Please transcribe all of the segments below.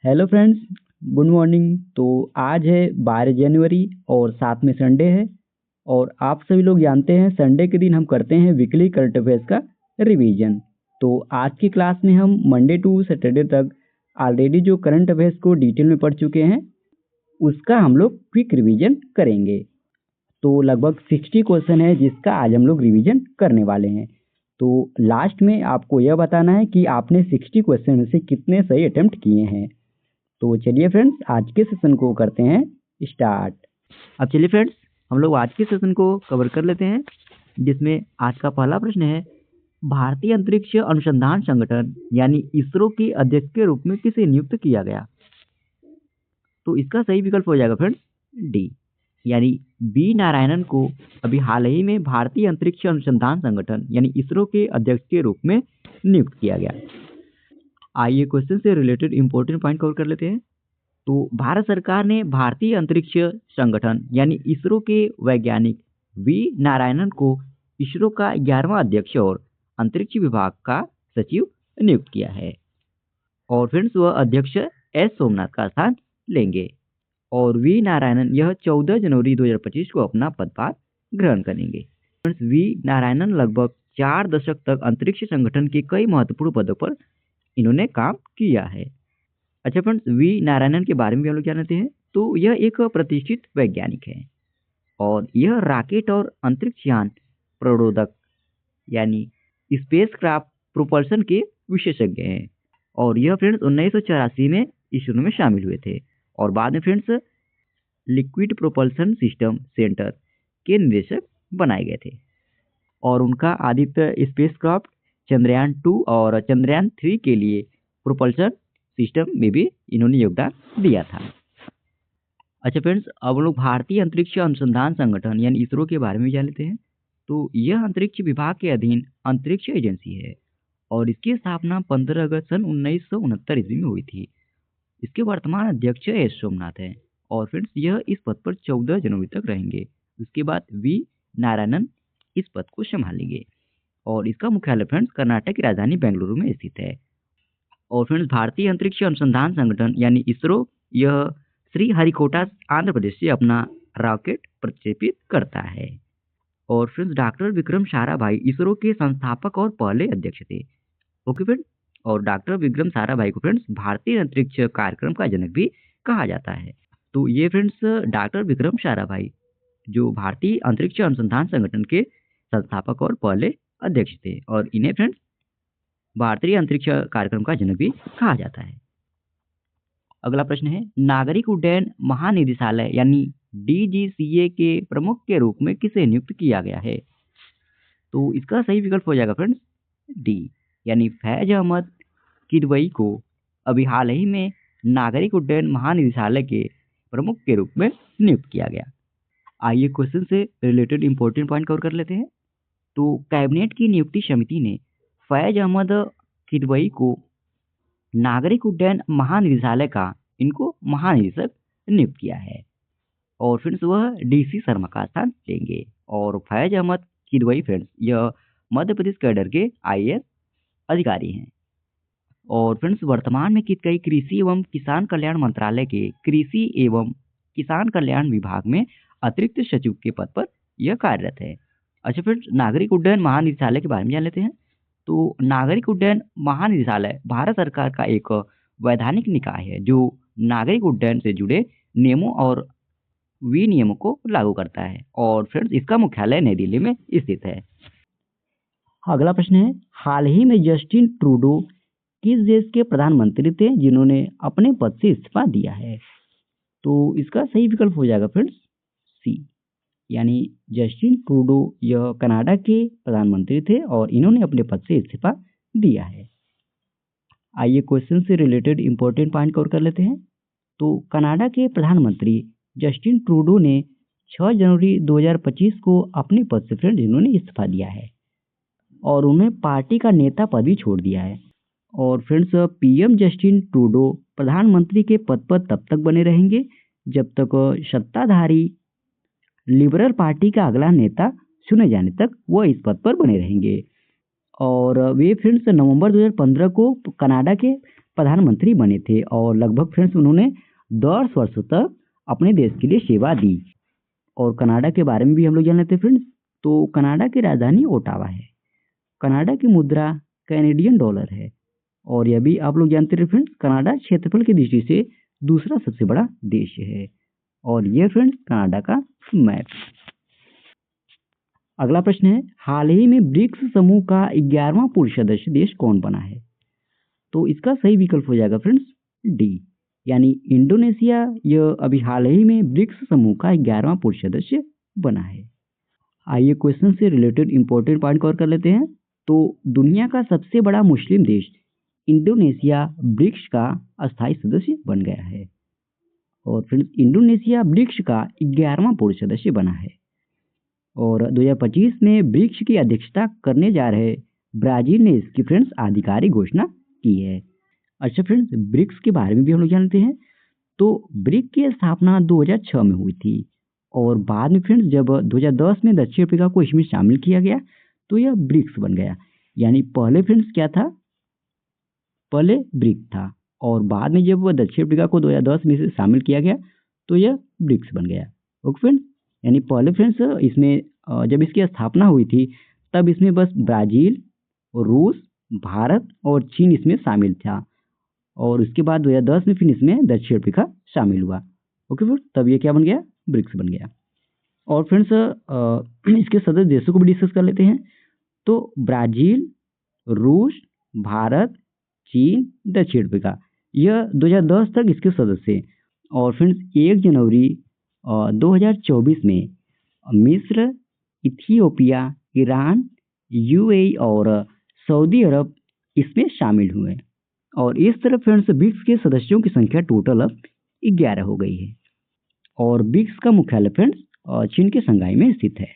Hello friends, good morning. तो आज है 12 जनवरी और साथ में संडे है। और आप सभी लोग जानते हैं संडे के दिन हम करते हैं वीकली करंट अफेयर्स का रिवीजन। तो आज की क्लास में हम मंडे टू सैटरडे तक ऑलरेडी जो करंट अफेयर्स को डिटेल में पढ़ चुके हैं उसका हम लोग क्विक रिवीजन करेंगे। तो लगभग 60 क्वेश्चन है जिसका आज हम लोग रिवीजन करने वाले हैं। तो लास्ट में आपको यह बताना है कि आपने 60 क्वेश्चन में से कितने सही अटेम्प्ट किए हैं। तो चलिए फ्रेंड्स, आज के सेशन को करते हैं स्टार्ट। अब चलिए फ्रेंड्स, हम लोग आज के सेशन को कवर कर लेते हैं, जिसमें आज का पहला प्रश्न है, भारतीय अंतरिक्ष अनुसंधान संगठन यानी इसरो के अध्यक्ष के रूप में किसे नियुक्त किया गया। तो इसका सही विकल्प हो जाएगा फ्रेंड्स डी, यानी बी नारायणन को अभी हाल ही में भारतीय अंतरिक्ष अनुसंधान संगठन यानी इसरो के अध्यक्ष के रूप में नियुक्त किया गया। आइए क्वेश्चन से रिलेटेड इंपॉर्टेंट पॉइंट कवर कर लेते हैं। तो भारत सरकार ने भारतीय अंतरिक्ष संगठन यानी इसरो के वैज्ञानिक वी नारायणन को इसरो का 11वां अध्यक्ष और अंतरिक्ष विभाग का सचिव नियुक्त किया है। और फ्रेंड्स वह अध्यक्ष एस सोमनाथ का स्थान लेंगे। और वी नारायणन यह 14 जनवरी 2025 को अपना पदभार ग्रहण करेंगे। फ्रेंड्स वी नारायणन लगभग 4 दशक तक अंतरिक्ष संगठन के कई महत्वपूर्ण पदों पर इन्होंने काम किया है। अच्छा फ्रेंड्स, वी नारायणन के बारे में भी हम लोग जानते हैं। तो यह एक प्रतिष्ठित वैज्ञानिक है और यह रॉकेट और अंतरिक्ष यान प्ररोधक यानी स्पेसक्राफ्ट प्रोपल्शन के विशेषज्ञ हैं। और यह फ्रेंड्स 1984 में इसरो में शामिल हुए थे और बाद में friends liquid propulsion system centre के निदेशक बनाए गए थे। और उनका आदित्य स्पेसक्राफ्ट चंद्रयान 2 और चंद्रयान 3 के लिए प्रोपल्शन सिस्टम में भी इन्होंने योगदान दिया था। अच्छा फ्रेंड्स, अब लोग भारतीय अंतरिक्ष अनुसंधान संगठन यानी इसरो के बारे में जान लेते हैं। तो यह अंतरिक्ष विभाग के अधीन अंतरिक्ष एजेंसी है और इसकी स्थापना 15 अगस्त सन 1969 ईस्वी में हुई थी। इसके वर्तमान अध्यक्ष एस सोमनाथ हैं और फ्रेंड्स यह इस पद पर 14 जनवरी तक रहेंगे। उसके बाद वी नारायणन इस पद को संभालेंगे और इसका मुख्यालय फ्रेंड्स कर्नाटक की राजधानी बेंगलुरु में स्थित है। और फ्रेंड्स भारतीय अंतरिक्ष अनुसंधान संगठन यानी इसरो यह श्रीहरिकोटा आंध्र प्रदेश से अपना रॉकेट प्रक्षेपित करता है। और फ्रेंड्स डॉक्टर विक्रम साराभाई इसरो के संस्थापक और पहले अध्यक्ष थे। ओके फ्रेंड्स, और डॉक्टर विक्रम साराभाई को फ्रेंड्स भारतीय अंतरिक्ष कार्यक्रम का जनक भी कहा जाता है। तो ये फ्रेंड्स डॉक्टर विक्रम साराभाई जो भारतीय अंतरिक्ष अनुसंधान संगठन के संस्थापक और पहले अध्यक्ष थे और इन्हें फ्रेंड्स भारतीय अंतरिक्ष कार्यक्रम का जनक भी कहा जाता है। अगला प्रश्न है, नागरिक उड्डयन महानिदेशालय यानी डीजीसीए के प्रमुख के रूप में किसे नियुक्त किया गया है। तो इसका सही विकल्प हो जाएगा फ्रेंड्स डी, यानी फैज अहमद किदवई को अभी हाल ही में नागरिक उड्डयन महानिदेशालय के प्रमुख के रूप में नियुक्त किया गया। आइए क्वेश्चन से रिलेटेड इंपॉर्टेंट पॉइंट कवर कर लेते हैं। तो कैबिनेट की नियुक्ति समिति ने फैज अहमद किदवई को नागरिक उड्डयन महानिदेशालय का इनको महानिदेशक नियुक्त किया है और फ्रेंड्स वह डीसी शर्मा का स्थान लेंगे। और फैज अहमद किदवई फ्रेंड्स यह मध्य प्रदेश कैडर के आईएएस अधिकारी हैं। और फ्रेंड्स वर्तमान में कई कृषि एवं किसान कल्याण मंत्रालय के कृषि एवं किसान कल्याण विभाग में अतिरिक्त सचिव के पद पर यह कार्यरत है। अच्छा फ्रेंड्स, नागरिक उड्डयन महानिदेशालय के बारे में जान लेते हैं। तो नागरिक उड्डयन महानिदेशालय भारत सरकार का एक वैधानिक निकाय है जो नागरिक उड्डयन से जुड़े नियमों और विनियमों को लागू करता है। और फ्रेंड्स इसका मुख्यालय नई दिल्ली में स्थित है। अगला प्रश्न है, हाल ही में जस्टिन ट्रूडो किस देश के प्रधानमंत्री थे जिन्होंने अपने पद से इस्तीफा दिया है। तो इसका सही विकल्प हो जाएगा फ्रेंड्स सी, यानी जस्टिन ट्रूडो यह कनाडा के प्रधानमंत्री थे और इन्होंने अपने पद से इस्तीफा दिया है। आइए क्वेश्चन से रिलेटेड इंपॉर्टेंट पॉइंट कवर कर लेते हैं। तो कनाडा के प्रधानमंत्री जस्टिन ट्रूडो ने 6 जनवरी 2025 को अपने पद से फ्रेंड्स इन्होंने इस्तीफा दिया है और उन्हें पार्टी का नेता पद भी छोड़ दिया है। और फ्रेंड्स पीएम जस्टिन ट्रूडो प्रधानमंत्री के पद पर तब तक बने रहेंगे जब तक सत्ताधारी लिबरल पार्टी का अगला नेता चुने जाने तक वो इस पद पर बने रहेंगे। और वे फ्रेंड्स नवंबर 2015 को कनाडा के प्रधानमंत्री बने थे और लगभग फ्रेंड्स उन्होंने 10 वर्षों तक अपने देश के लिए सेवा दी। और कनाडा के बारे में भी हम लोग जान लेते हैं फ्रेंड्स। तो कनाडा की राजधानी ओटावा है। कनाडा की मुद्रा कैनेडियन डॉलर है। और यह भी आप लोग जानते रहे फ्रेंड्स, कनाडा क्षेत्रफल की दृष्टि से दूसरा सबसे बड़ा देश है। और यह फ्रेंड्स कनाडा का मैप। अगला प्रश्न है, हाल ही में ब्रिक्स समूह का 11वां पूर्ण सदस्य देश कौन बना है? तो इसका सही विकल्प हो जाएगा फ्रेंड्स डी, यानी इंडोनेशिया। यह अभी हाल ही में ब्रिक्स समूह का 11वां पूर्ण सदस्य बना है। आइए क्वेश्चन से रिलेटेड इंपॉर्टेंट पॉइंट कवर कर लेते हैं। तो दुनिया का सबसे बड़ा मुस्लिम देश इंडोनेशिया ब्रिक्स का अस्थायी सदस्य बन गया है। और फ्रेंड्स इंडोनेशिया ब्रिक्स का 11वां पूर्ण सदस्य बना है। और 2025 में ब्रिक्स की अध्यक्षता करने जा रहे ब्राजील ने इसकी फ्रेंड्स आधिकारिक घोषणा की है। अच्छा फ्रेंड्स, ब्रिक्स के बारे में भी हम लोग जानते हैं। तो ब्रिक्स की स्थापना 2006 में हुई थी और बाद में फ्रेंड्स जब 2010 में दक्षिण अफ्रीका को इसमें शामिल किया गया तो यह ब्रिक्स बन गया। यानी पहले फ्रेंड्स क्या था, पहले ब्रिक्स था और बाद में जब दक्षिण अफ्रीका को 2010 में से शामिल किया गया तो यह ब्रिक्स बन गया। ओके फ्रेंड्स, यानी पहले फ्रेंड्स इसमें जब इसकी स्थापना हुई थी तब इसमें बस ब्राजील, रूस, भारत और चीन इसमें शामिल था। और उसके बाद 2010 में फिर इसमें दक्षिण अफ्रीका शामिल हुआ। ओके फ्रेंड्स, तब ये क्या बन गया, ब्रिक्स बन गया। और फ्रेंड्स इसके सदस्य देशों को भी डिस्कस कर लेते हैं। तो ब्राजील, रूस, भारत, चीन, दक्षिण अफ्रीका, यह 2010 तक इसके सदस्य हैं। और फ्रेंड्स 1 जनवरी 2024 में मिस्र, इथियोपिया, ईरान, यूएई और सऊदी अरब इसमें शामिल हुए। और इस तरह फ्रेंड्स ब्रिक्स के सदस्यों की संख्या टोटल अब 11 हो गई है। और ब्रिक्स का मुख्यालय फ्रेंड्स चीन के शंघाई में स्थित है।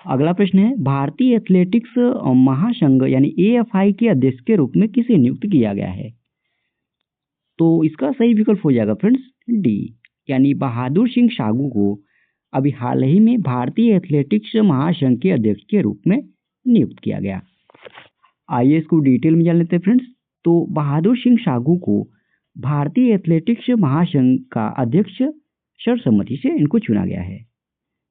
अगला प्रश्न है, भारतीय एथलेटिक्स महासंघ यानी एएफआई के अध्यक्ष के रूप में किसे नियुक्त किया गया है? तो इसका सही विकल्प हो जाएगा फ्रेंड्स डी, यानी बहादुर सिंह सागू को अभी हाल ही में भारतीय एथलेटिक्स महासंघ के अध्यक्ष के रूप में नियुक्त किया गया। आइए इसको डिटेल में जान लेते हैं फ्रेंड्स। तो बहादुर सिंह सागू को भारतीय एथलेटिक्स महासंघ का अध्यक्ष सर्वसम्मति से इनको चुना गया है।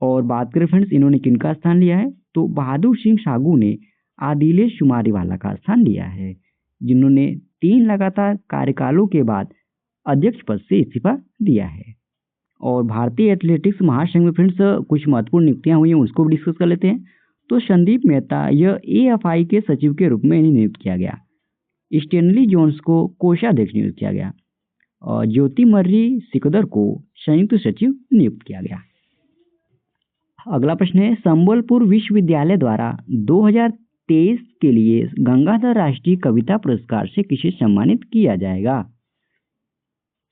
और बात करें फ्रेंड्स इन्होंने किनका स्थान लिया है, तो बहादुर सिंह सागू ने आदिलेश शुमारीवाला का स्थान लिया है, जिन्होंने 3 लगातार कार्यकालों के बाद अध्यक्ष पद से इस्तीफा दिया है। और भारतीय एथलेटिक्स महासंघ में फ्रेंड्स कुछ महत्वपूर्ण नियुक्तियां हुई हैं, उसको भी डिस्कस कर लेते हैं। तो संदीप मेहता, यह एएफआई के सचिव के रूप में इन्हें नियुक्त किया गया। स्टेनली जोन्स को कोषाध्यक्ष नियुक्त किया गया। और ज्योति मर्री सिकदर को संयुक्त सचिव नियुक्त किया गया। अगला प्रश्न है, संबलपुर विश्वविद्यालय द्वारा 2023 के लिए गंगाधर राष्ट्रीय कविता पुरस्कार से किसे सम्मानित किया जाएगा?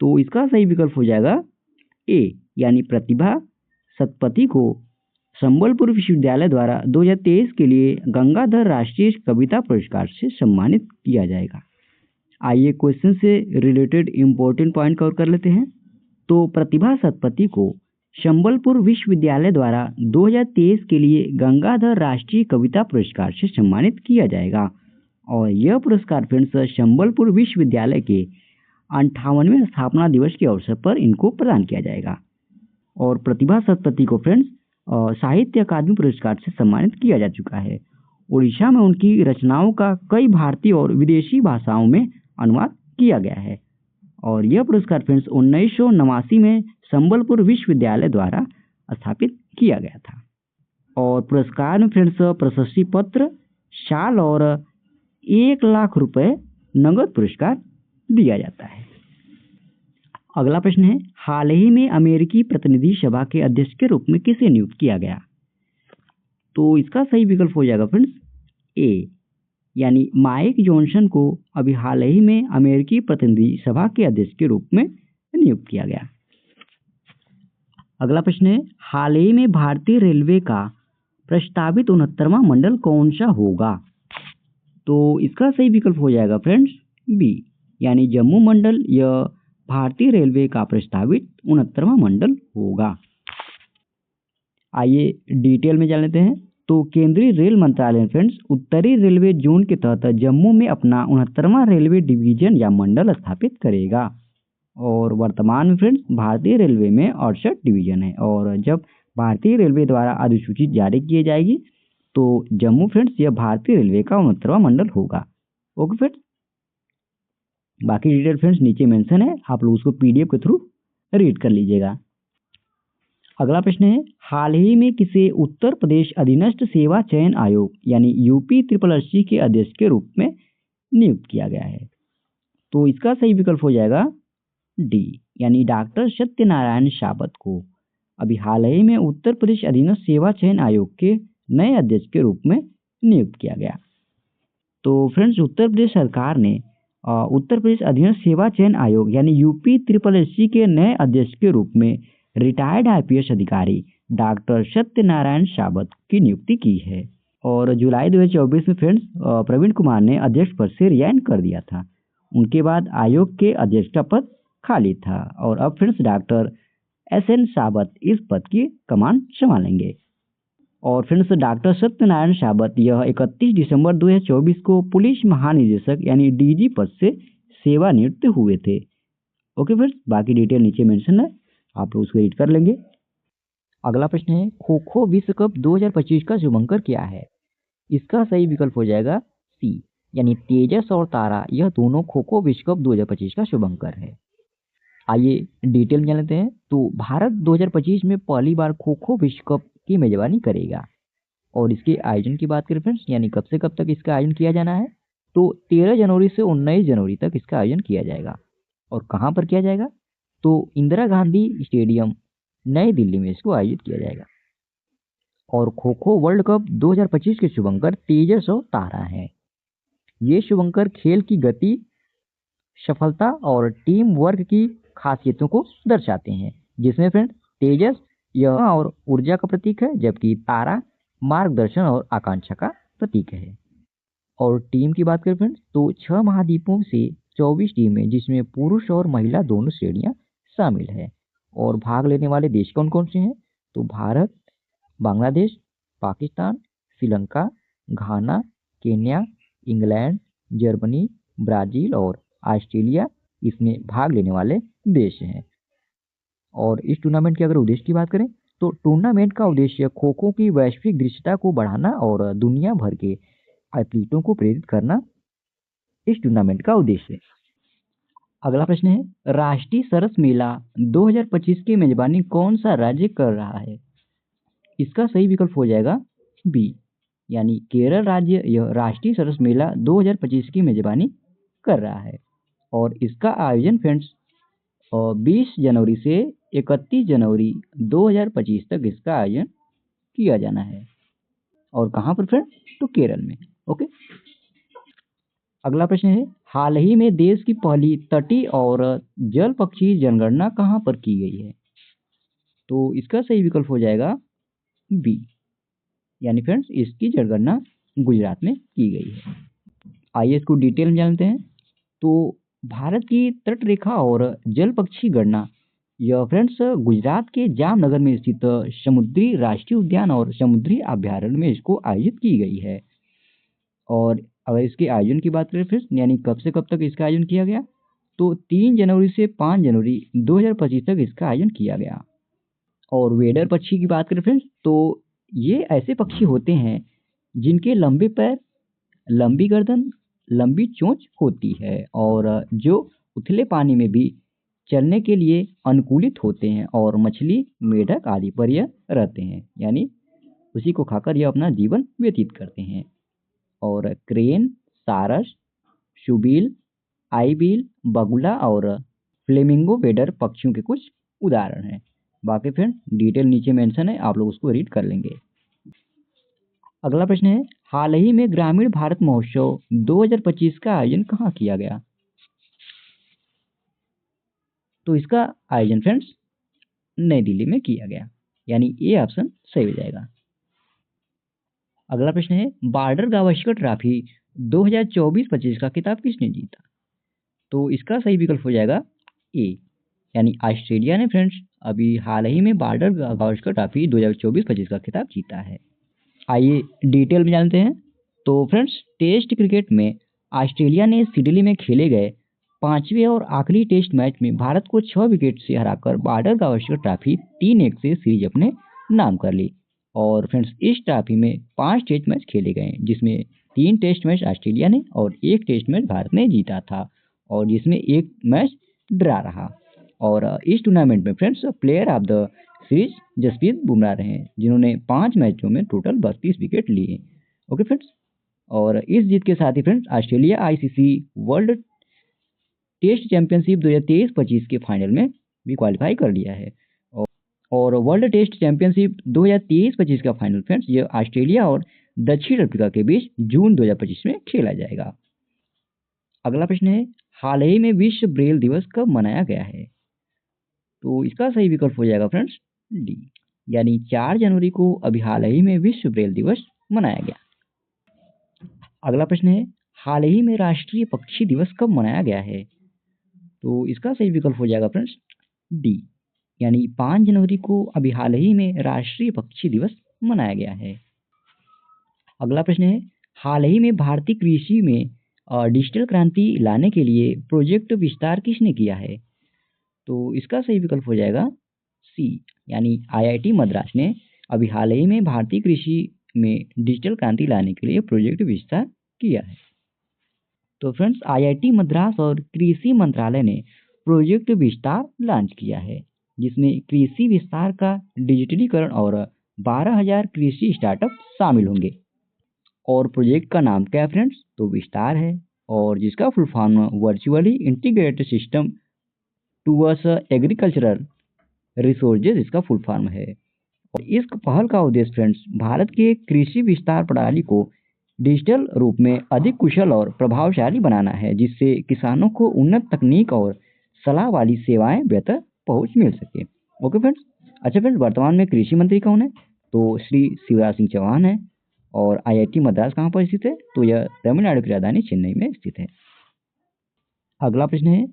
तो इसका सही विकल्प हो जाएगा ए, यानी प्रतिभा सतपथी को संबलपुर विश्वविद्यालय द्वारा 2023 के लिए गंगाधर राष्ट्रीय कविता पुरस्कार से सम्मानित किया जाएगा। आइए क्वेश्चन से रिलेटेड इंपॉर्टेंट पॉइंट कवर कर लेते हैं। तो प्रतिभा सतपथी को संबलपुर विश्वविद्यालय द्वारा 2023 के लिए गंगाधर राष्ट्रीय कविता पुरस्कार से सम्मानित किया जाएगा। और यह पुरस्कार फ्रेंड्स संबलपुर विश्वविद्यालय के 58वें स्थापना दिवस के अवसर पर इनको प्रदान किया जाएगा। और प्रतिभा सतपथी को फ्रेंड्स साहित्य अकादमी पुरस्कार से सम्मानित किया जा चुका है। उड़ीसा में उनकी रचनाओं का कई भारतीय और विदेशी भाषाओं में अनुवाद किया गया है। और यह पुरस्कार फ्रेंड्स 1989 में संबलपुर विश्वविद्यालय द्वारा स्थापित किया गया था। और पुरस्कार में फ्रेंड्स प्रशस्ति पत्र, शाल और 1 लाख रुपए नगद पुरस्कार दिया जाता है। अगला प्रश्न है, हाल ही में अमेरिकी प्रतिनिधि सभा के अध्यक्ष के रूप में किसे नियुक्त किया गया? तो इसका सही विकल्प हो जाएगा फ्रेंड्स ए, यानी माइक जॉनसन को अभी हाल ही में अमेरिकी प्रतिनिधि सभा के अध्यक्ष के रूप में नियुक्त किया गया। अगला प्रश्न है, हाल ही में भारतीय रेलवे का प्रस्तावित 69वां मंडल कौन सा होगा? तो इसका सही विकल्प हो जाएगा फ्रेंड्स बी, यानी जम्मू मंडल। यह भारतीय रेलवे का प्रस्तावित 69वां मंडल होगा। आइए डिटेल में जान लेते हैं। तो केंद्रीय रेल मंत्रालय फ्रेंड्स उत्तरी रेलवे जोन के तहत जम्मू में अपना 69वां रेलवे डिवीजन या मंडल स्थापित करेगा। और वर्तमान में फ्रेंड्स भारतीय रेलवे में 68 डिवीजन है, और जब भारतीय रेलवे द्वारा अधिसूचित जारी की जाएगी तो जम्मू फ्रेंड्स यह भारतीय रेलवे का 69वां मंडल होगा। ओके फ्रेंड्स, बाकी डिटेल फ्रेंड्स नीचे मेंशन है, आप लोग उसको पीडीएफ के थ्रू रीड कर लीजिएगा। अगला प्रश्न है, हाल ही में किसे उत्तर प्रदेश अधीनस्थ सेवा चयन आयोग यानी यूपी SSSC के अध्यक्ष के रूप में नियुक्त किया गया है? तो इसका सही विकल्प हो जाएगा डी, यानी डॉक्टर सत्यनारायण साबत को अभी हाल ही में उत्तर प्रदेश अधीनस्थ सेवा चयन आयोग के नए अध्यक्ष के रूप में नियुक्त किया गया। तो फ्रेंड्स उत्तर प्रदेश सरकार ने उत्तर प्रदेश अधीनस्थ सेवा चयन आयोग यानी यूपी SSSC के नए अध्यक्ष के रूप में रिटायर्ड IPS अधिकारी डॉक्टर सत्यनारायण साबत की नियुक्ति की है। और जुलाई 2024 में फ्रेंड्स प्रवीण कुमार ने अध्यक्ष पद से रिजाइन कर दिया था। उनके बाद आयोग के अध्यक्ष का पद खाली था, और अब फ्रेंड्स डॉक्टर SN साबत इस पद की कमान संभालेंगे। और फ्रेंड्स डॉक्टर सत्यनारायण साबत यह 31 दिसंबर 2024 को पुलिस महानिदेशक यानी DG पद से सेवानिवृत्त हुए थे। ओके फ्रेंड्स, बाकी डिटेल नीचे मेंशन है, आप लोग उसको रीड कर लेंगे। अगला प्रश्न है, खो खो विश्व कप 2025 का शुभंकर क्या है? इसका सही विकल्प हो जाएगा सी, यानी तेजस और तारा, यह दोनों खो खो विश्व कप 2025 का शुभंकर है। आइए डिटेल में जान लेते हैं। तो भारत 2025 में पहली बार खो खो विश्व कप की मेजबानी करेगा। और इसके आयोजन की बात करें फ्रेंड्स, यानी कब से कब तक इसका आयोजन किया जाना है, तो 13 जनवरी से 19 जनवरी तक इसका आयोजन किया जाएगा। और कहाँ पर किया जाएगा, तो इंदिरा गांधी स्टेडियम नई दिल्ली में इसको आयोजित किया जाएगा। और खो खो वर्ल्ड कप 2025 के शुभंकर तेजस और तारा हैं। ये शुभंकर खेल की गति, सफलता और टीम वर्क की खासियतों को दर्शाते हैं, जिसमें फ्रेंड्स तेजस यह और ऊर्जा का प्रतीक है, जबकि तारा मार्गदर्शन और आकांक्षा का प्रतीक है। और टीम की बात करें फ्रेंड्स, तो 6 महाद्वीपों से 24 टीमें, जिसमें पुरुष और महिला दोनों श्रेणियां शामिल है। और भाग लेने वाले देश कौन कौन से हैं, तो भारत, बांग्लादेश, पाकिस्तान, श्रीलंका, घाना, केन्या, इंग्लैंड, जर्मनी, ब्राजील और ऑस्ट्रेलिया इसमें भाग लेने वाले देश हैं। और इस टूर्नामेंट के अगर उद्देश्य की बात करें, तो टूर्नामेंट का उद्देश्य खो खो की वैश्विक दृश्यता को बढ़ाना और दुनिया भर के एथलीटों को प्रेरित करना इस टूर्नामेंट का उद्देश्य है। अगला प्रश्न है, राष्ट्रीय सरस मेला 2025 की मेजबानी कौन सा राज्य कर रहा है? इसका सही विकल्प हो जाएगा बी, यानी केरल राज्य यह राष्ट्रीय सरस मेला 2025 की मेजबानी कर रहा है। और इसका आयोजन फ्रेंड्स 20 जनवरी से 31 जनवरी 2025 तक इसका आयोजन किया जाना है। और कहाँ पर फ्रेंड्स, तो केरल में। ओके, अगला प्रश्न है, हाल ही में देश की पहली तटीय और जल पक्षी जनगणना कहाँ पर की गई है? तो इसका सही विकल्प हो जाएगा बी, यानी फ्रेंड्स इसकी जनगणना गुजरात में की गई है। आइए इसको डिटेल में जानते हैं। तो भारत की तट रेखा और जल पक्षी गणना यह फ्रेंड्स गुजरात के जामनगर में स्थित समुद्री राष्ट्रीय उद्यान और समुद्री अभ्यारण्य में इसको आयोजित की गई है। और अगर इसके आयोजन की बात करें फ्रेंड्स, यानी कब से कब तक इसका आयोजन किया गया, तो 3 जनवरी से 5 जनवरी 2025 तक इसका आयोजन किया गया। और वेडर पक्षी की बात करें फ्रेंड्स, तो ये ऐसे पक्षी होते हैं जिनके लंबे पैर, लंबी गर्दन, लंबी चोंच होती है, और जो उथले पानी में भी चलने के लिए अनुकूलित होते हैं, और मछली, मेढक आदि पर यह रहते हैं, यानी उसी को खाकर यह अपना जीवन व्यतीत करते हैं। और क्रेन, सारस, शुबील, आईबील, बगुला और फ्लेमिंगो वेडर पक्षियों के कुछ उदाहरण हैं। बाकी फ्रेंड डिटेल नीचे मेंशन है, आप लोग उसको रीड कर लेंगे। अगला प्रश्न है, हाल ही में ग्रामीण भारत महोत्सव 2025 का आयोजन कहाँ किया गया? तो इसका आयोजन फ्रेंड्स नई दिल्ली में किया गया, यानी ये ऑप्शन सही हो जाएगा। अगला प्रश्न है, बॉर्डर गावस्कर ट्रॉफी 2024-25 का खिताब किसने जीता? तो इसका सही विकल्प हो जाएगा ए, यानी ऑस्ट्रेलिया ने फ्रेंड्स अभी हाल ही में बॉर्डर गावस्कर ट्रॉफी 2024-25 का खिताब जीता है। आइए डिटेल में जानते हैं। तो फ्रेंड्स, टेस्ट क्रिकेट में ऑस्ट्रेलिया ने सिडनी में खेले गए पांचवें और आखिरी टेस्ट मैच में भारत को 6 विकेट से हराकर बॉर्डर गावस्कर ट्रॉफी 3-1 से सीरीज अपने नाम कर ली। और फ्रेंड्स, इस ट्रॉफी में 5 टेस्ट मैच खेले गए जिसमें 3 टेस्ट मैच ऑस्ट्रेलिया ने और 1 टेस्ट मैच भारत ने जीता था और जिसमें 1 मैच ड्रा रहा। और इस टूर्नामेंट में friends player of the series Jasprit Bumrah रहे जिन्होंने 5 मैचों में टोटल 32 विकेट लिए। ओके फ्रेंड्स, और इस जीत के साथ ही friends Australia ICC World Test Championship 2023-25 के फाइनल में भी क्वालिफाई कर लिया है। और वर्ल्ड टेस्ट चैंपियनशिप 2023-25 का फाइनल फ्रेंड्स ये ऑस्ट्रेलिया और दक्षिण अफ्रीका के बीच जून 2025 में खेला जाएगा। अगला प्रश्न है, हाल ही में विश्व ब्रेल दिवस कब मनाया गया है? तो इसका सही विकल्प हो जाएगा फ्रेंड्स डी, यानी 4 जनवरी को अभी हाल ही में विश्व ब्रेल दिवस मनाया गया। अगला प्रश्न है, हाल ही में राष्ट्रीय पक्षी दिवस कब मनाया गया है? तो इसका सही विकल्प हो जाएगा फ्रेंड्स डी, यानी 5 जनवरी को अभी हाल ही में राष्ट्रीय पक्षी दिवस मनाया गया है। अगला प्रश्न है, हाल ही में भारतीय कृषि में डिजिटल क्रांति लाने के लिए प्रोजेक्ट विस्तार किसने किया है? तो इसका सही विकल्प हो जाएगा सी, यानी आईआईटी मद्रास ने अभी हाल ही में भारतीय कृषि में डिजिटल क्रांति लाने के लिए प्रोजेक्ट विस्तार किया है। तो फ्रेंड्स, आईआईटी मद्रास और कृषि मंत्रालय ने प्रोजेक्ट विस्तार लॉन्च किया है जिसमें कृषि विस्तार का डिजिटलीकरण और 12,000 कृषि स्टार्टअप शामिल होंगे। और प्रोजेक्ट का नाम क्या है फ्रेंड्स? तो विस्तार है और जिसका full form virtually integrated system towards agricultural resources इसका फुल फॉर्म है। और इस पहल का उद्देश्य फ्रेंड्स भारत के कृषि विस्तार प्रणाली को डिजिटल रूप में अधिक कुशल और प्रभावशाली बनाना है जिससे किसानों को उन्नत तकनीक और सलाह वाली सेवाएं बेहतर पहुंच मिल सके। Okay friends. अच्छा फ्रेंड्स, वर्तमान में कृषि मंत्री कौन है? तो श्री शिवराज सिंह चौहान है। और आईआईटी मद्रास कहाँ पर स्थित है? तो यह तमिलनाडु की राजधानी चेन्नई में स्थित है। अगला प्रश्न है,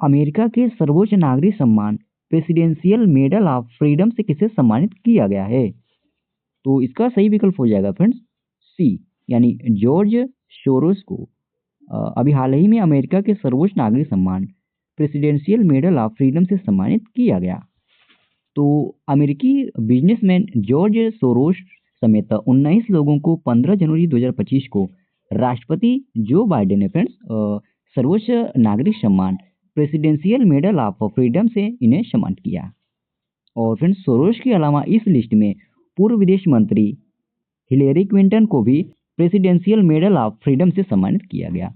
अमेरिका के सर्वोच्च नागरिक सम्मान प्रेसिडेंशियल मेडल ऑफ फ्रीडम से किसे सम्मानित किया गया है? तो इसका सही विकल्प हो जाएगा फ्रेंड्स सी, यानी जॉर्ज सोरोस को अभी हाल ही में अमेरिका के सर्वोच्च नागरिक सम्मान प्रेसिडेंशियल मेडल ऑफ फ्रीडम से सम्मानित किया गया। तो अमेरिकी बिजनेसमैन जॉर्ज सोरोस समेत 19 लोगों को 15 जनवरी 2025 को राष्ट्रपति जो बाइडेन ने फ्रेंड्स सर्वोच्च नागरिक सम्मान प्रेसिडेंशियल मेडल ऑफ फ्रीडम से इन्हें सम्मानित किया। और फ्रेंड्स, सोरोस के अलावा इस लिस्ट में पूर्व विदेश मंत्री हिलेरी क्लिंटन को भी प्रेसिडेंशियल मेडल ऑफ फ्रीडम से सम्मानित किया गया।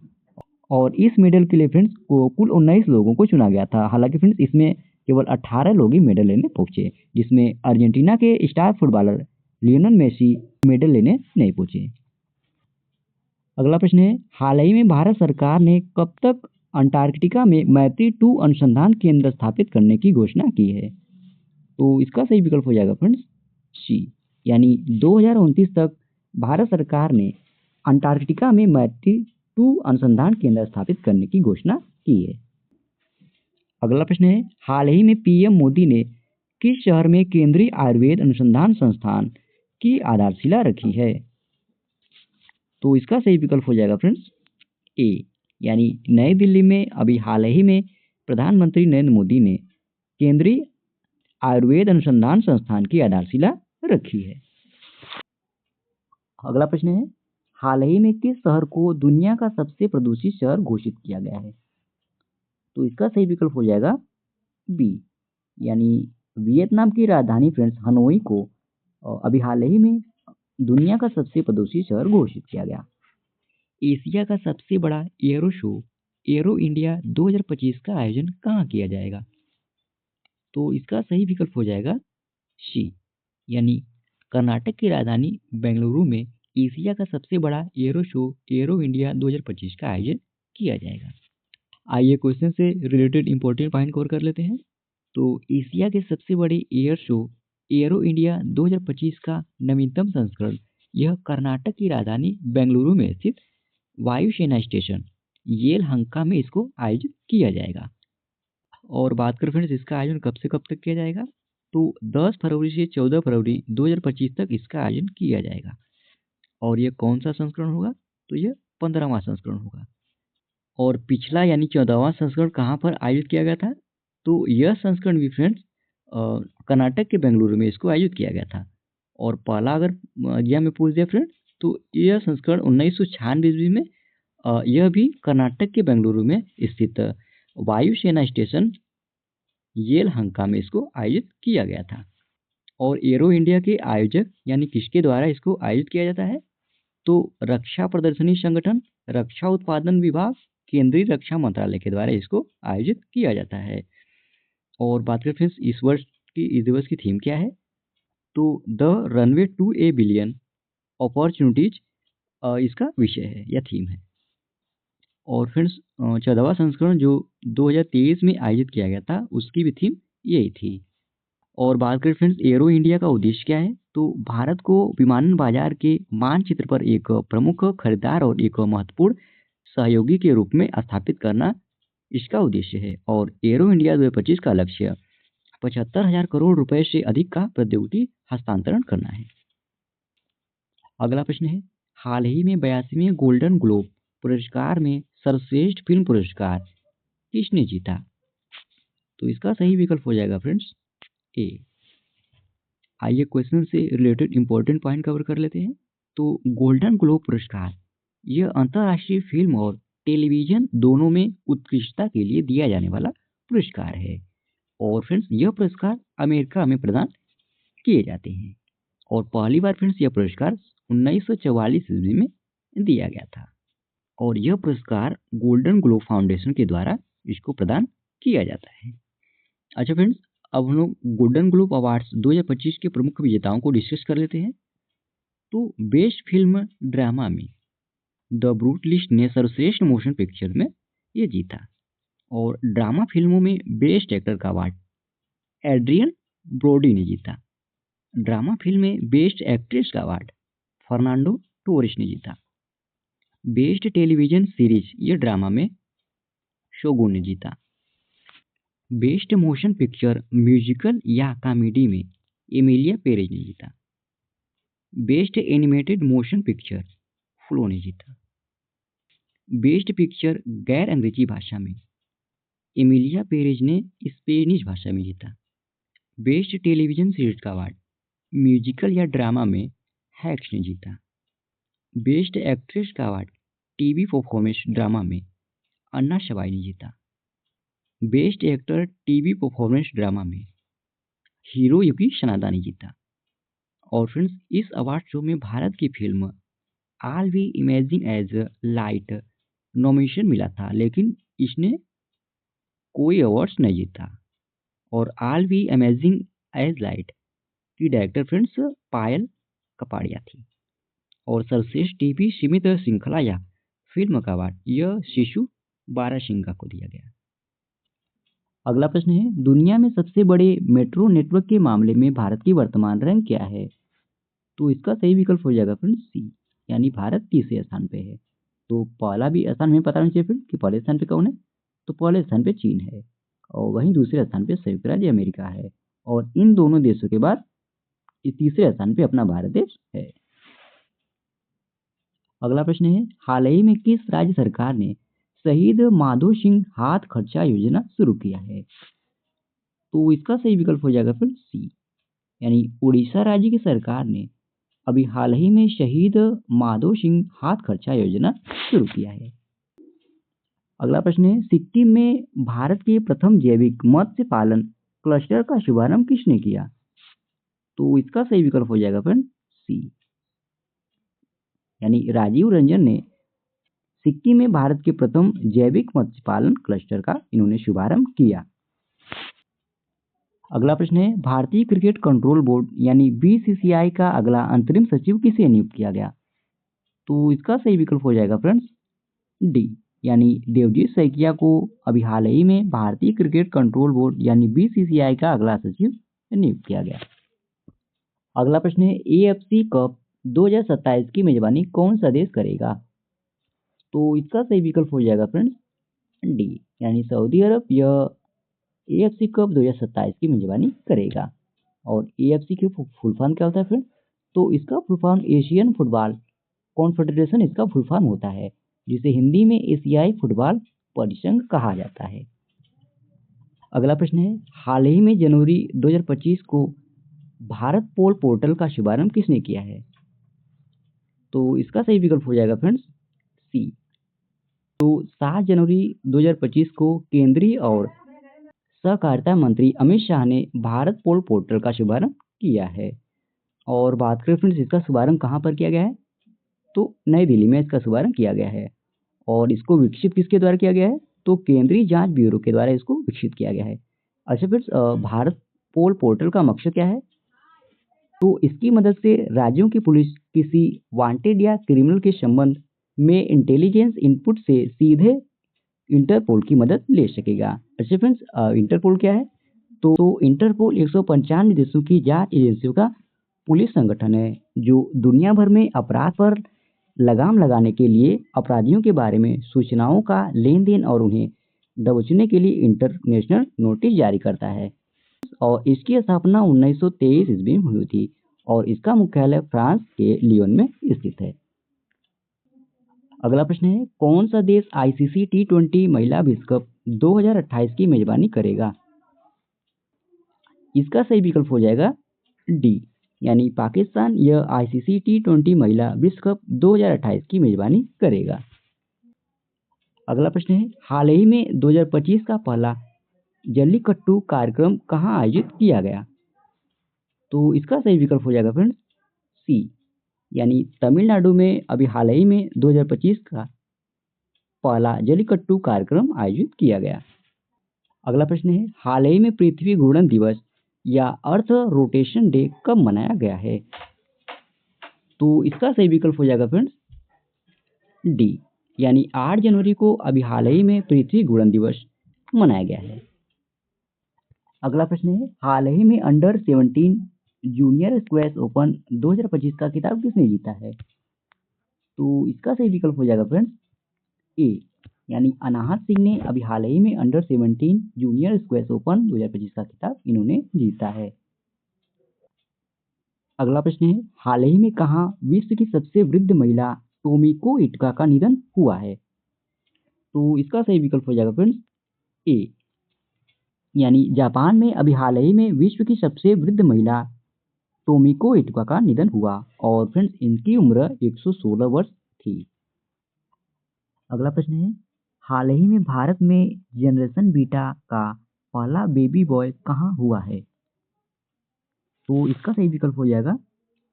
और इस मेडल के लिए फ्रेंड्स को कुल 19 लोगों को चुना गया था। हालांकि फ्रेंड्स इसमें केवल 18 लोग ही मेडल लेने पहुंचे, जिसमें अर्जेंटीना के star footballer Lionel Messi medal लेने नहीं पहुंचे। अगला प्रश्न है, हाल ही में भारत सरकार ने कब तक अंटार्कटिका में मैत्री 2 अनुसंधान केंद्र स्थापित करने की घोषणा की है? तो इसका सही विकल्प हो जाएगा फ्रेंड्स सी, यानी 2029 तक भारत सरकार ने अंटार्कटिका में मैत्री 2 अनुसंधान केंद्र स्थापित करने की घोषणा की है। अगला प्रश्न है, हाल ही में पीएम मोदी ने किस शहर में केंद्रीय आयुर्वेद अनुसंधान संस्थान की आधारशिला रखी है? तो इसका सही विकल्प हो जाएगा फ्रेंड्स ए, यानी नई दिल्ली में अभी हाल ही में प्रधानमंत्री नरेंद्र मोदी ने केंद्रीय आयुर्वेद अनुसंधान संस्थान की आधारशिला रखी है। अगला प्रश्न है, हाल ही में किस शहर को दुनिया का सबसे प्रदूषित शहर घोषित किया गया है? तो इसका सही विकल्प हो जाएगा बी, यानी वियतनाम की राजधानी फ्रेंड्स हनोई को अभी हाल ही में दुनिया का सबसे प्रदूषित शहर घोषित किया गया। एशिया का सबसे बड़ा एरो शो एरो इंडिया 2025 का आयोजन कहाँ किया जाएगा? तो इसका सही विकल्प हो जाएगा सी, यानी कर्नाटक की राजधानी बेंगलुरु में एशिया का सबसे बड़ा एरो शो एरो इंडिया 2025 का आयोजन किया जाएगा। आइए क्वेश्चन से रिलेटेड इंपॉर्टेंट पॉइंट कवर कर लेते हैं। तो एशिया के सबसे बड़े एयर शो एरो इंडिया 2025 का नवीनतम संस्करण यह कर्नाटक की राजधानी बेंगलुरु में स्थित वायुसेना स्टेशन येलहंका में इसको आयोजित किया जाएगा। और बात करें फ्रेंड्स इसका आयोजन कब से कब तक किया जाएगा? तो 10 फरवरी से 14 फरवरी 2025 तक इसका आयोजन किया जाएगा। और ये कौन सा संस्करण होगा? तो ये 15वां संस्करण होगा। और पिछला यानी 14वां संस्करण कहाँ पर आयोजित किया गया था? तो यह संस्करण भी फ्रेंड्स कर्नाटक के बेंगलुरु में इसको आयोजित किया गया था। और पहला अगर एग्जाम में पूछ दिया फ्रेंड्स, तो यह संस्करण 1996 ईस्वी में यह भी कर्नाटक के बेंगलुरु में स्थित वायुसेना स्टेशन येलहंका में इसको आयोजित किया गया था। और एरो इंडिया के आयोजक यानी किसके द्वारा इसको आयोजित किया जाता है? तो रक्षा प्रदर्शनी संगठन, रक्षा उत्पादन विभाग, केंद्रीय रक्षा मंत्रालय के द्वारा इसको आयोजित किया जाता है। और बात करें फ्रेंड्स इस दिवस की थीम क्या है? तो the runway to a billion opportunities इसका विषय है या थीम है। और फ्रेंड्स 14वां संस्करण जो 2023 में आयोजित किया गया था उसकी भी थीम यही थी। और बात करें फ्रेंड्स एरो इंडिया का उद्देश्य क्या है? तो भारत को विमानन बाजार के मानचित्र पर एक प्रमुख खरीदार और एक महत्वपूर्ण सहयोगी के रूप में स्थापित करना इसका उद्देश्य है। और एरो इंडिया 2025 का लक्ष्य 75,000 करोड़ रुपए से अधिक का प्रौद्योगिकी हस्तांतरण करना है। अगला प्रश्न है, हाल ही में 82वें गोल्डन ग्लोब पुरस्कार में सर्वश्रेष्ठ फिल्म पुरस्कार किसने जीता? तो इसका सही विकल्प हो जाएगा फ्रेंड्स ए। आइए क्वेश्चन से रिलेटेड इंपॉर्टेंट पॉइंट कवर कर लेते हैं। तो गोल्डन ग्लोब पुरस्कार यह अंतर्राष्ट्रीय फिल्म और टेलीविजन दोनों में उत्कृष्टता के लिए दिया जाने वाला पुरस्कार है। और फ्रेंड्स यह पुरस्कार अमेरिका में प्रदान किए जाते हैं। और पहली बार फ्रेंड्स यह पुरस्कार 1944 ईस्वी में दिया गया था। और यह पुरस्कार गोल्डन ग्लोब फाउंडेशन के द्वारा इसको प्रदान किया जाता है। अच्छा फ्रेंड्स, अब हम लोग गोल्डन ग्लोब अवार्ड्स 2025 के प्रमुख विजेताओं को डिस्कस कर लेते हैं। तो बेस्ट फिल्म ड्रामा में द ब्रूट लिस्ट ने सर्वश्रेष्ठ मोशन पिक्चर में ये जीता। और ड्रामा फिल्मों में बेस्ट एक्टर का अवार्ड एड्रियन ब्रोडी ने जीता। ड्रामा फिल्म में बेस्ट एक्ट्रेस का अवार्ड फर्नांडो टोरेस ने जीता। बेस्ट टेलीविजन सीरीज ये ड्रामा में शोगुन ने जीता। बेस्ट मोशन पिक्चर म्यूजिकल या कॉमेडी में एमिलिया पेरेज ने जीता। Best animated motion picture flow ने जीता। बेस्ट पिक्चर गैर अंग्रेजी भाषा में एमिलिया पेरेज ने स्पेनिश भाषा में जीता। बेस्ट टेलीविजन सीरीज का अवार्ड म्यूजिकल या ड्रामा में हैक्स ने जीता। बेस्ट एक्ट्रेस का अवार्ड टीवी परफॉर्मेंस ड्रामा में अन्ना शबाई ने जीता। Best actor TV performance drama में हिरोयुकी सनादा ने जीता। और फ्रेंड्स इस अवार्ड शो में भारत की film All We Imagine as Light nomination मिला था, लेकिन इसने कोई अवार्ड्स नहीं जीता। और All We Imagine as Light की डायरेक्टर फ्रेंड्स पायल कपाड़िया थी। और सर्वश्रेष्ठ टीवी सीमित श्रृंखला या फिल्म का अवार्ड यह शिशु बारासिंगा को दिया गया। अगला प्रश्न है, दुनिया में सबसे बड़े मेट्रो नेटवर्क के मामले में भारत की वर्तमान रैंक क्या है? तो इसका सही विकल्प हो जाएगा फ्रेंड्स सी, यानी भारत तीसरे स्थान पे है। तो पहला भी स्थान में पता होना चाहिए फ्रेंड कि पहले स्थान पे कौन है? तो पहले स्थान पे चीन है और वहीं दूसरे स्थान पे संयुक्त राज्य अमेरिका है। और इन दोनों देशों के बाद तीसरे स्थान पे अपना भारत देश है। अगला प्रश्न है, हाल ही में किस राज्य सरकार ने शहीद माधो सिंह हाथ खर्चा योजना शुरू किया है? तो इसका सही विकल्प हो जाएगा फ्रेंड सी, यानी उड़ीसा राज्य की सरकार ने अभी हाल ही में शहीद माधो सिंह हाथ खर्चा योजना शुरू किया है। अगला प्रश्न है, सिक्किम में भारत के प्रथम जैविक मत्स्य पालन क्लस्टर का शुभारंभ किसने किया? तो इसका सही विकल्प हो जाएगा फ्रेंड सी, यानी राजीव रंजन ने सिक्किम में भारत के प्रथम जैविक मत्स्य पालन क्लस्टर का इन्होंने शुभारंभ किया। अगला प्रश्न है, भारतीय क्रिकेट कंट्रोल बोर्ड यानी बीसीसीआई का अगला अंतरिम सचिव किसे नियुक्त किया गया? तो इसका सही विकल्प हो जाएगा फ्रेंड्स डी, यानी देवजीत सैकिया को अभी हाल ही में भारतीय क्रिकेट कंट्रोल बोर्ड यानी बीसीसीआई का अगला सचिव नियुक्त किया गया। अगला प्रश्न है, एएफसी कप 2027 की मेजबानी कौन सा देश करेगा? तो इसका सही विकल्प हो जाएगा फ्रेंड्स डी, यानी सऊदी अरब यह एएफसी कप 2027 की मेजबानी करेगा। और एएफसी की फुल फॉर्म क्या होता है फ्रेंड? तो इसका full form Asian football confederation इसका फुल फॉर्म होता है, जिसे हिंदी में एशियाई फुटबॉल परिसंघ कहा जाता है। अगला प्रश्न है, हाल ही में जनवरी 2025 को भारत पोल पोर्टल का शुभारंभ किसने किया है? तो इसका सही विकल्प हो जाएगा फ्रेंड्स सी। तो 7 जनवरी 2025 को केंद्रीय और सहकारिता मंत्री अमित शाह ने भारत पोल पोर्टल का शुभारंभ किया है। और बात करें फ्रेंड्स इसका शुभारंभ कहाँ पर किया गया है, तो नई दिल्ली में इसका शुभारंभ किया गया है। और इसको विकसित किसके द्वारा किया गया है, तो केंद्रीय जांच ब्यूरो के द्वारा इसको विकसित किया गया है। अच्छा फ्रेंड्स, भारत पोल पोर्टल का मकसद क्या है, तो इसकी मदद से राज्यों की पुलिस किसी वांटेड या क्रिमिनल के संबंध में इंटेलिजेंस इनपुट से सीधे इंटरपोल की मदद ले सकेगा। अच्छा फ्रेंड्स, इंटरपोल क्या है, तो इंटरपोल 195 देशों की जांच एजेंसियों का पुलिस संगठन है, जो दुनिया भर में अपराध पर लगाम लगाने के लिए अपराधियों के बारे में सूचनाओं का लेन देन और उन्हें दबोचने के लिए इंटरनेशनल नोटिस जारी करता है। और इसकी स्थापना 1923 ईस्वी में हुई थी और इसका मुख्यालय फ्रांस के लियोन में स्थित है। अगला प्रश्न है, कौन सा देश आईसीसी T20 महिला विश्व कप 2028 की मेजबानी करेगा? इसका सही विकल्प हो जाएगा डी, यानी पाकिस्तान यह आईसीसी T20 महिला विश्व कप 2028 की मेजबानी करेगा। अगला प्रश्न है, हाल ही में 2025 का पहला जल्लीकट्टू कार्यक्रम कहाँ आयोजित किया गया? तो इसका सही विकल्प हो जाएगा फ्रेंड्स सी, यानी तमिलनाडु में अभी हाल ही में 2025 का पहला जल्लीकट्टू कार्यक्रम आयोजित किया गया। अगला प्रश्न है, हाल ही में पृथ्वी घूर्णन दिवस या अर्थ रोटेशन डे कब मनाया गया है? तो इसका सही विकल्प हो जाएगा फ्रेंड्स डी, यानी 8 जनवरी को अभी हाल ही में पृथ्वी घूर्णन दिवस मनाया गया है। अगला प्रश्न है, हाल ही में अंडर 17 जूनियर स्क्वैश ओपन 2025 का खिताब किसने जीता है? तो इसका सही विकल्प हो जाएगा फ्रेंड्स ए, यानी अनाहत सिंह ने अभी हाल ही में अंडर 17 जूनियर स्क्वैश ओपन 2025 का खिताब इन्होंने जीता है। अगला प्रश्न है, हाल ही में कहाँ विश्व की सबसे वृद्ध महिला टोमिको इटका का निधन हुआ है? तो इसका सही विकल्प हो जाएगा फ्रेंड्स ए, यानी जापान में अभी हाल ही में विश्व की सबसे वृद्ध महिला टोमिको इटका का निधन हुआ और फ्रेंड्स इनकी उम्र 116 वर्ष थी। अगला प्रश्न है, हाल ही में भारत में जनरेशन बीटा का पहला बेबी बॉय कहाँ हुआ है? तो इसका सही विकल्प हो जाएगा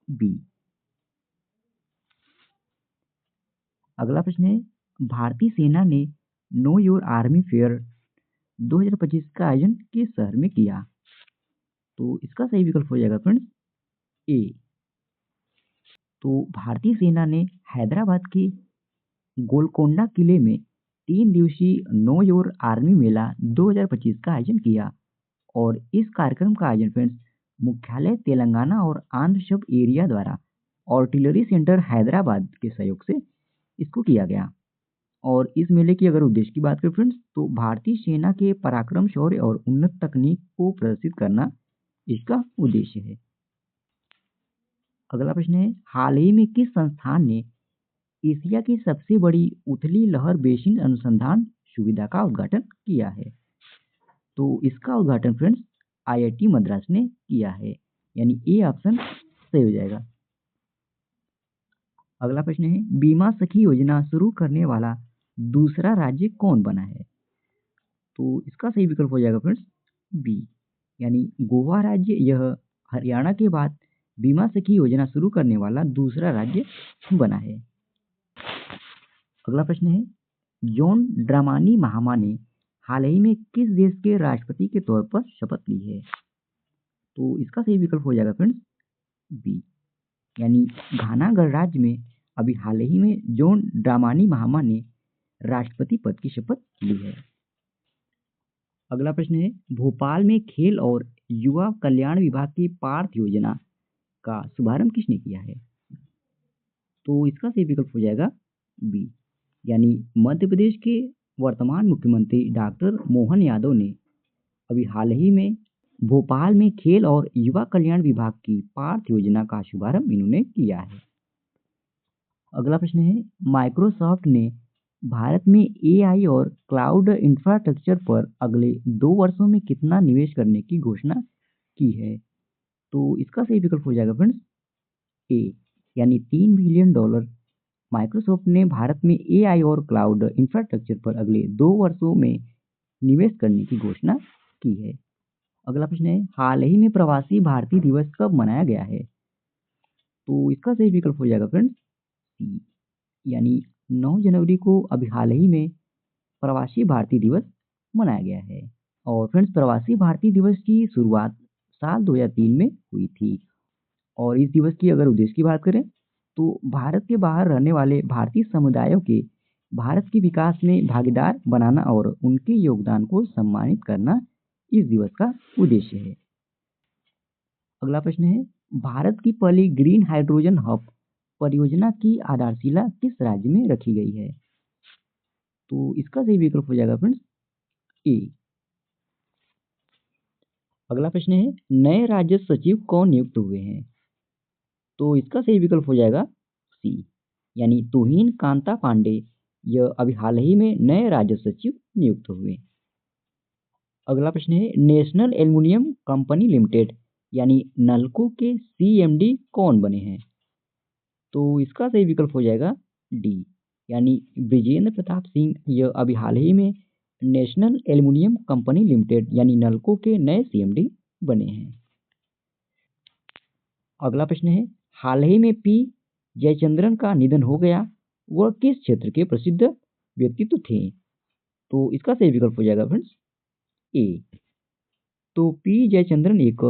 बी। अगला प्रश्न है, भारतीय सेना ने नो योर आर्मी फेयर 2025 का आयोजन किस शहर में किया? तो इसका सही विकल्प हो जाएगा फ्रेंड्स ए। तो भारतीय सेना ने हैदराबाद के गोलकोंडा किले में 3 दिवसीय नो योर आर्मी मेला 2025 का आयोजन किया और इस कार्यक्रम का आयोजन फ्रेंड्स मुख्यालय तेलंगाना और आंध्र सब एरिया द्वारा आर्टिलरी सेंटर हैदराबाद के सहयोग से इसको किया गया। और इस मेले की अगर उद्देश्य की बात करें फ्रेंड्स, तो भारतीय सेना के पराक्रम, शौर्य और उन्नत तकनीक को प्रदर्शित करना इसका उद्देश्य है। अगला प्रश्न है, हाल ही में किस संस्थान ने एशिया की सबसे बड़ी उथली लहर बेसिन अनुसंधान सुविधा का उद्घाटन किया है? तो इसका उद्घाटन फ्रेंड्स आईआईटी मद्रास ने किया है, यानी ए ऑप्शन सही हो जाएगा। अगला प्रश्न है, बीमा सखी योजना शुरू करने वाला दूसरा राज्य कौन बना है? तो इसका सही विकल्प हो जाएगा फ्रेंड्स बी, यानी गोवा राज्य यह हरियाणा के बाद बीमा सखी योजना शुरू करने वाला दूसरा राज्य बना है। अगला प्रश्न है, जॉन ड्रामानी महामा ने हाल ही में किस देश के राष्ट्रपति के तौर पर शपथ ली है? तो इसका सही विकल्प हो जाएगा फ्रेंड्स बी, यानी घाना गणराज्य में अभी हाल ही में जॉन ड्रामानी महामा ने राष्ट्रपति पद की शपथ ली है। अगला प्रश्न है, भोपाल में खेल और युवा कल्याण विभाग की पार्थ योजना का शुभारंभ किसने किया है? तो इसका सही विकल्प हो जाएगा बी, यानी मध्य प्रदेश के वर्तमान मुख्यमंत्री डॉक्टर मोहन यादव ने अभी हाल ही में भोपाल में खेल और युवा कल्याण विभाग की पार्थ योजना का शुभारंभ इन्होंने किया है। अगला प्रश्न है, माइक्रोसॉफ्ट ने भारत में एआई और क्लाउड इंफ्रास्ट्रक्चर पर अगले 2 वर्षों में कितना निवेश करने की घोषणा की है? तो इसका सही विकल्प हो जाएगा फ्रेंड्स ए, यानी $3 बिलियन माइक्रोसॉफ्ट ने भारत में एआई और क्लाउड इंफ्रास्ट्रक्चर पर अगले 2 वर्षों में निवेश करने की घोषणा की है। अगला प्रश्न है, हाल ही में प्रवासी भारतीय दिवस कब मनाया गया है? तो इसका सही विकल्प हो जाएगा फ्रेंड्स सी, यानी 9 जनवरी को अभी हाल ही में प्रवासी भारतीय दिवस मनाया गया है। और फ्रेंड्स, प्रवासी भारतीय दिवस की शुरुआत साल 2003 में हुई थी। और इस दिवस की अगर उद्देश्य की बात करें तो भारत के बाहर रहने वाले भारतीय समुदायों के भारत के विकास में भागीदार बनाना और उनके योगदान को सम्मानित करना इस दिवस का उद्देश्य है। अगला प्रश्न है, भारत की पहली ग्रीन हाइड्रोजन हब परियोजना की आधारशिला किस राज्य में रखी गई है? तो इसका सही विकल्प हो जाएगा फ्रेंड्स ए। अगला प्रश्न है, नए राज्य सचिव कौन नियुक्त हुए हैं? तो इसका सही विकल्प हो जाएगा सी, यानी तुहिन कांता पांडे। यह अभी हाल ही में नए राज्य सचिव नियुक्त हुए। अगला प्रश्न है, नेशनल एल्युमिनियम कंपनी लिमिटेड यानी नल्को के सीएमडी कौन बने हैं? तो इसका सही विकल्प हो जाएगा डी, यानी ब्रिजेंद्र प्रताप सिंह। यह अभी हाल ही में नेशनल एल्युमिनियम कंपनी लिमिटेड यानी नल्को के नए सीएमडी बने हैं। अगला प्रश्न है, हाल ही में पी जयचंद्रन का निधन हो गया, वह किस क्षेत्र के प्रसिद्ध व्यक्तित्व थे? तो इसका सही विकल्प हो जाएगा फ्रेंड्स ए। तो पी जयचंद्रन एक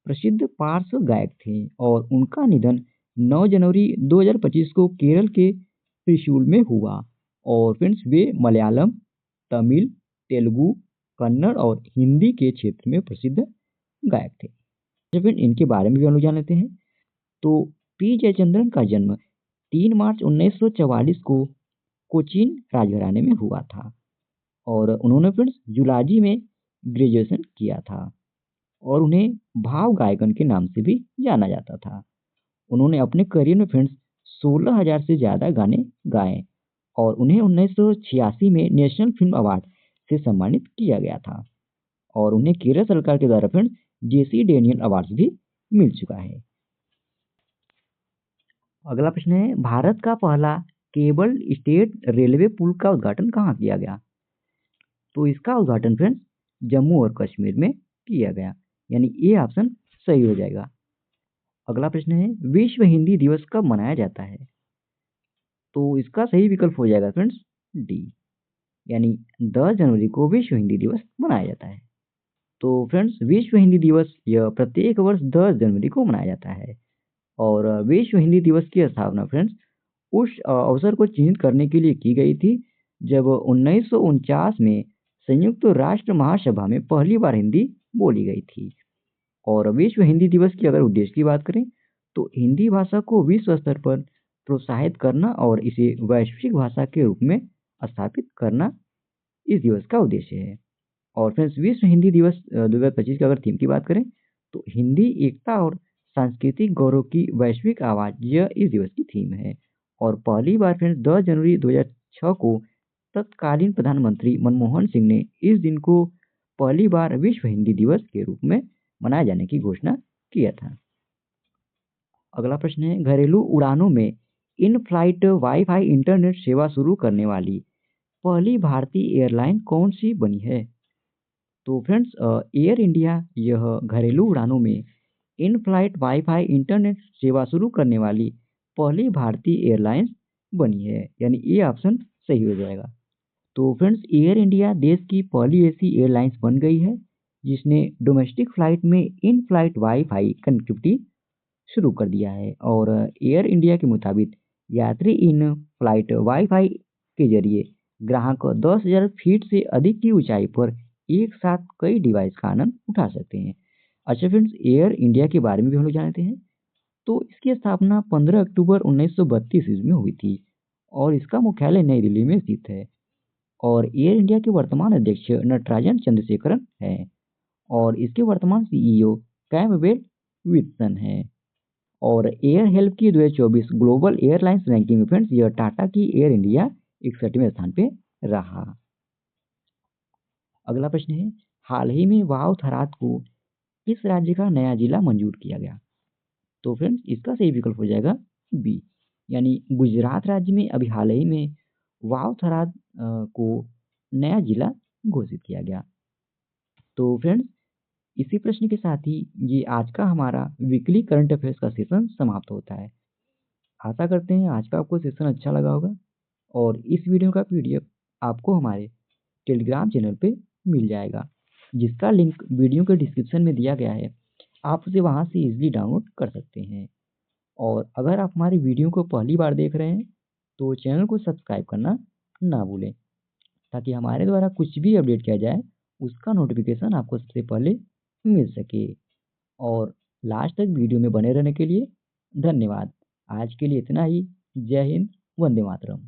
प्रसिद्ध पार्श्व गायक थे और उनका निधन 9 जनवरी 2025 को केरल के त्रिशूल में हुआ। और फ्रेंड्स, वे मलयालम, तमिल, तेलुगु, कन्नड़ और हिंदी के क्षेत्र में प्रसिद्ध गायक थे। जब इनके बारे में भी हम लोग जान लेते हैं तो पी जयचंद्रन का जन्म 3 मार्च 1944 को कोचीन राजघराने में हुआ था। और उन्होंने फ्रेंड्स जुलाजी में ग्रेजुएशन किया था और उन्हें भाव गायकन के नाम से भी जाना जाता था। उन्होंने अपने करियर में फ्रेंड्स 16,000 से ज़्यादा गाने गाए और उन्हें 1986 में नेशनल फिल्म अवार्ड से सम्मानित किया गया था। और उन्हें केरल सरकार के द्वारा फ्रेंड्स जेसी डेनियल अवार्ड भी मिल चुका है। अगला प्रश्न है, भारत का पहला केबल स्टेट रेलवे पुल का उद्घाटन कहाँ किया गया? तो इसका उद्घाटन फ्रेंड्स जम्मू और कश्मीर में किया गया, यानी ये ऑप्शन सही हो जाएगा। अगला प्रश्न है, विश्व हिंदी दिवस कब मनाया जाता है? तो इसका सही विकल्प हो जाएगा फ्रेंड्स डी, यानी 10 जनवरी को विश्व हिंदी दिवस मनाया जाता है। तो फ्रेंड्स, विश्व हिंदी दिवस यह प्रत्येक वर्ष 10 जनवरी को मनाया जाता है। और विश्व हिंदी दिवस की स्थापना फ्रेंड्स उस अवसर को चिन्हित करने के लिए की गई थी जब 1949 में संयुक्त राष्ट्र महासभा में पहली बार हिंदी बोली गई थी। और विश्व हिंदी दिवस की अगर उद्देश्य की बात करें तो हिंदी भाषा को विश्व स्तर पर प्रोत्साहित करना और इसे वैश्विक भाषा के रूप में स्थापित करना इस दिवस का उद्देश्य है। और फ्रेंड्स, विश्व हिंदी दिवस 2025 की अगर थीम की बात करें तो हिंदी एकता और सांस्कृतिक गौरव की वैश्विक आवाज, यह इस दिवस की थीम है। और पहली बार फ्रेंड्स 10 जनवरी 2006 को तत्कालीन प्रधानमंत्री मनमोहन सिंह ने इस दिन को पहली बार विश्व हिंदी दिवस के रूप में मनाए जाने की घोषणा किया था। अगला प्रश्न है, घरेलू उड़ानों में इन फ्लाइट वाईफाई इंटरनेट सेवा शुरू करने वाली पहली भारतीय एयरलाइन कौन सी बनी है? तो फ्रेंड्स, एयर इंडिया यह घरेलू उड़ानों में इन फ्लाइट वाईफाई इंटरनेट सेवा शुरू करने वाली पहली भारतीय एयरलाइंस बनी है, यानी ये ऑप्शन सही हो जाएगा। तो फ्रेंड्स, एयर इंडिया देश की पहली ऐसी एयरलाइंस बन गई है जिसने डोमेस्टिक फ्लाइट में इन फ्लाइट वाईफाई कनेक्टिविटी शुरू कर दिया है। और एयर इंडिया के मुताबिक यात्री इन फ्लाइट वाईफाई के जरिए ग्राहक 10,000 फीट से अधिक की ऊंचाई पर एक साथ कई डिवाइस का आनंद उठा सकते हैं। अच्छा फ्रेंड्स, एयर इंडिया के बारे में भी हम लोग जानते हैं। तो इसकी स्थापना 15 अक्टूबर 1932 ईस्वी में हुई थी और इसका मुख्यालय नई दिल्ली में स्थित है। और एयर इंडिया के वर्तमान अध्यक्ष नटराजन चंद्रशेखरन हैं और इसके वर्तमान सीईओ कैमवेल विल्सन हैं। और एयर हेल्प की 2024 ग्लोबल एयरलाइंस रैंकिंग में फ्रेंड्स यह टाटा की एयर इंडिया 61वें स्थान पे रहा। अगला प्रश्न है, हाल ही में वाव थराद को किस राज्य का नया जिला मंजूर किया गया? तो फ्रेंड्स इसका सही विकल्प हो जाएगा बी, यानी गुजरात राज्य में अभी हाल ही में वाव थराद को नया जिला घोषित किया गया। तो फ्रेंड्स इसी प्रश्न के साथ ही ये आज का हमारा वीकली करंट अफेयर्स का सेशन समाप्त होता है। आशा करते हैं आज का आपको सेशन अच्छा लगा होगा और इस वीडियो का पीडीएफ आपको हमारे टेलीग्राम चैनल पे मिल जाएगा, जिसका लिंक वीडियो के डिस्क्रिप्शन में दिया गया है। आप उसे वहाँ से इजीली डाउनलोड कर सकते हैं। और अगर आप हमारी वीडियो को पहली बार देख रहे हैं तो चैनल को सब्सक्राइब करना ना भूलें, ताकि हमारे द्वारा कुछ भी अपडेट किया जाए उसका नोटिफिकेशन आपको सबसे पहले मिल सके। और लास्ट तक वीडियो में बने रहने के लिए धन्यवाद। आज के लिए इतना ही। जय हिंद, वंदे मातरम।